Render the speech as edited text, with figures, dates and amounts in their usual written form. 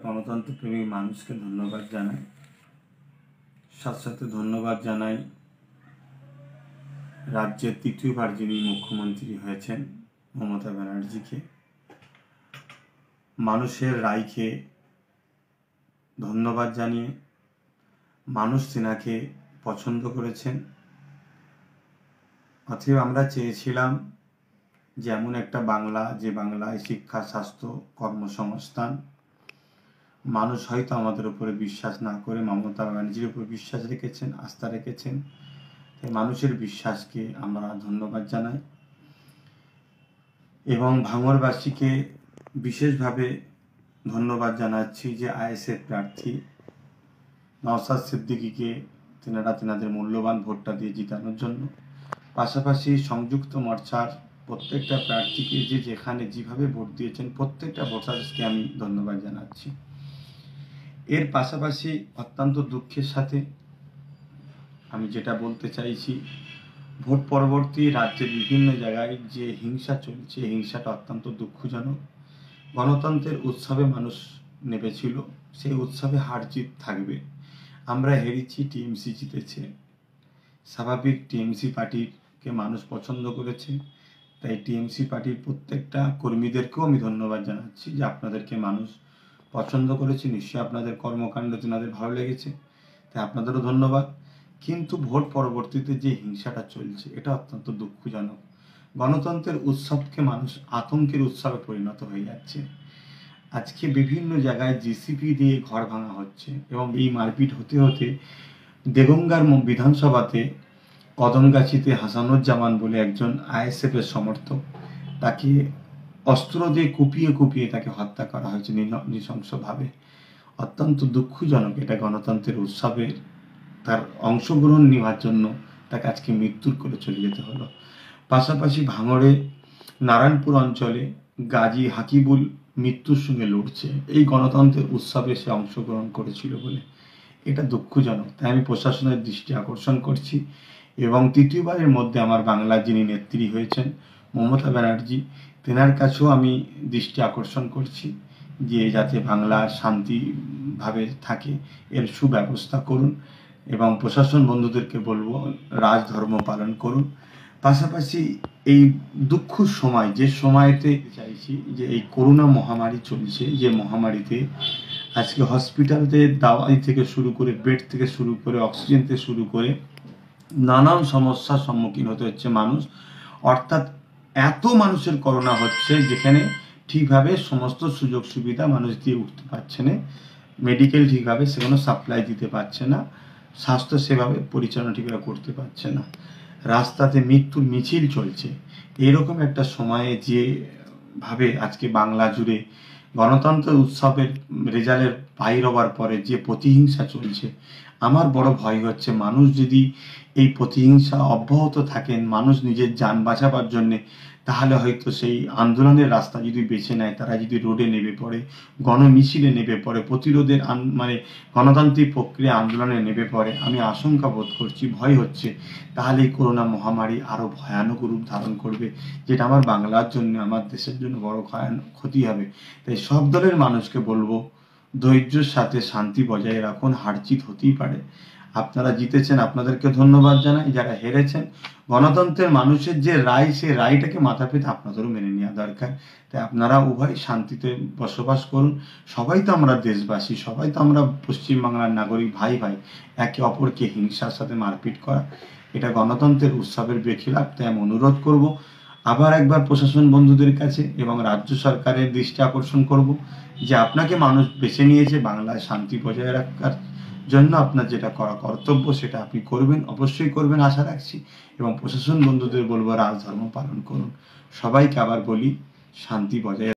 গণতন্ত্র প্রেমী মানুষকে ধন্যবাদ জানাই। সাথে সাথে ধন্যবাদ জানাই রাজ্যের তৃতীয়বার যিনি মুখ্যমন্ত্রী হয়েছেন মমতা ব্যানার্জিকে। মানুষের রায়কে ধন্যবাদ জানিয়ে মানুষ তেনাকে পছন্দ করেছেন। অতএব আমরা চেয়েছিলাম যে এমন একটা বাংলা, যে বাংলায় শিক্ষা, স্বাস্থ্য, কর্মসংস্থান, মানুষ হয়তো আমাদের উপরে বিশ্বাস না করে মমতা ব্যানার্জির উপর বিশ্বাস রেখেছেন, আস্থা রেখেছেন। তাই মানুষের বিশ্বাসকে আমরা ধন্যবাদ জানাই এবং ভাঙড়বাসীকে বিশেষভাবে ধন্যবাদ জানাচ্ছি যে আইএসএফ প্রার্থী নওশাদ সিদ্দিকীকে তেনাদের মূল্যবান ভোটটা দিয়ে জিতানোর জন্য। পাশাপাশি সংযুক্ত মোর্চার প্রত্যেকটা প্রার্থীকে যেখানে যেভাবে ভোট দিয়েছেন প্রত্যেকটা ভোটারকে আমি ধন্যবাদ জানাচ্ছি। এর পাশাপাশি অত্যন্ত দুঃখের সাথে আমি যেটা বলতে চাইছি, ভোট পরবর্তী রাজ্যের বিভিন্ন জায়গায় যে হিংসা চলছে, হিংসাটা অত্যন্ত দুঃখজনক। গণতন্ত্রের উৎসবে মানুষ নেমেছিল, সেই উৎসবে হার জিত থাকবে। আমরা হেরেছি, টিএমসি জিতেছে। স্বাভাবিক, টিএমসি পার্টিকে মানুষ পছন্দ করেছে। তাই টিএমসি পার্টির প্রত্যেকটা কর্মীদেরকেও আমি ধন্যবাদ জানাচ্ছি যে আপনাদেরকে মানুষ পছন্দ করেছে। নিশ্চয়ই আপনাদের কর্মকাণ্ড তেনাদের ভালো লেগেছে, তাই আপনাদেরও ধন্যবাদ। কিন্তু ভোট পরবর্তীতে যে হিংসাটা চলছে এটা অত্যন্ত দুঃখজনক। গণতন্ত্রের উৎসবকে মানুষ আতঙ্কের উৎসবে পরিণত হয়ে যাচ্ছে। আজকে বিভিন্ন জায়গায় জিসিপি দিয়ে ঘর ভাঙা হচ্ছে এবং এই মারপিট হতে হতে দেগঙ্গার বিধানসভাতে কদমগাছিতে হাসানুজ্জামান বলে একজন আইএসএফ এর সমর্থক, তাকে অস্ত্র দিয়ে কুপিয়ে তাকে হত্যা করা হয়েছে নৃশংসভাবে। অত্যন্ত দুঃখজনক। এটা গণতন্ত্রের উৎসবে তার অংশগ্রহণ নেওয়ার জন্য তাকে আজকে মৃত্যুর করে চলে যেতে হলো। পাশাপাশি ভাঙড়ে নারায়ণপুর অঞ্চলে গাজী হাকিবুল মৃত্যুর সঙ্গে লড়ছে এই গণতন্ত্রের উৎসবে সে অংশগ্রহণ করেছিল বলে। এটা দুঃখজনক। তাই আমি প্রশাসনের দৃষ্টি আকর্ষণ করছি এবং তৃতীয়বারের মধ্যে আমার বাংলার যিনি নেত্রী হয়েছেন মমতা ব্যানার্জি, তেনার কাছেও আমি দৃষ্টি আকর্ষণ করছি যে যাতে বাংলা শান্তিভাবে থাকে এর সুব্যবস্থা করুন এবং প্রশাসন বন্ধুদেরকে বলবো রাজধর্ম পালন করুন। পাশাপাশি এই দুঃখ সময়, যে সময়তে চাইছি যে এই করোনা মহামারী চলছে, যে মহামারীতে আজকে হসপিটালতে দাওয়াই থেকে শুরু করে, বেড থেকে শুরু করে, অক্সিজেন থেকে শুরু করে নানান সমস্যার সম্মুখীন হতে হচ্ছে মানুষ। অর্থাৎ এত মানুষের করোনা হচ্ছে যেখানে ঠিকভাবে সমস্ত সুযোগ সুবিধা মানুষ দিয়ে উঠতে পারছে না, মেডিকেল ঠিকভাবে সেখানে সাপ্লাই দিতে পারছে না, স্বাস্থ্য সেভাবে পরিচালনা ঠিকভাবে করতে পারছে না, রাস্তাতে মৃত্যুর মিছিল চলছে। এরকম একটা সময়ে যেভাবে আজকে বাংলা জুড়ে গণতন্ত্র উৎসবের রেজাল্টের বাইর হওয়ার পরে যে প্রতিহিংসা চলছে, আমার বড় ভয় হচ্ছে মানুষ যদি এই প্রতিহিংসা অব্যাহত থাকেন, মানুষ নিজের যান বাঁচাবার জন্যে, তাহলে হয়তো সেই আন্দোলনের রাস্তা যদি বেছে নেয়, তারা যদি রোডে নেমে পড়ে, গণমিছিলে নেমে পড়ে, প্রতিরোধের গণতান্ত্রিক প্রক্রিয়া আন্দোলনে নেমে পড়ে, আমি আশঙ্কা বোধ করছি, ভয় হচ্ছে, তাহলে এই করোনা মহামারী আরও ভয়ানক রূপ ধারণ করবে, যেটা আমার বাংলার জন্য, আমার দেশের জন্য বড় ক্ষতি হবে। তাই সব দলের মানুষকে বলবো ধৈর্যের সাথে শান্তি বজায় রাখুন। হার জিত হতেই পারে। আপনারা জিতেছেন, আপনাদেরকে ধন্যবাদ জানাই। যারা হেরেছেন, গণতন্ত্রের মানুষের যে রায়, সেই রায়টাকে মাথা পেতে আপনাদেরও মেনে নেওয়া দরকার। তাই আপনারা উভয় শান্তিতে বসবাস করুন। সবাই তো আমরা দেশবাসী, সবাই তো আমরা পশ্চিমবাংলার নাগরিক, ভাই ভাই। একে অপরকে হিংসার সাথে মারপিট করা এটা গণতন্ত্রের উৎসবের বেখিলাফ। তাই আমি অনুরোধ করব আবার একবার প্রশাসন বন্ধুদের কাছে এবং রাজ্য সরকারের দৃষ্টি আকর্ষণ করব যে আপনাকে মানুষ বেছে নিয়েছে বাংলায় শান্তি বজায় রাখার জন্য। আপনার যেটা করা কর্তব্য সেটা আপনি করবেন, অবশ্যই করবেন আশা রাখছি। এবং প্রশাসন বন্ধুদের বলবো রাজধর্ম পালন করুন। সবাইকে আবার বলি শান্তি বজায়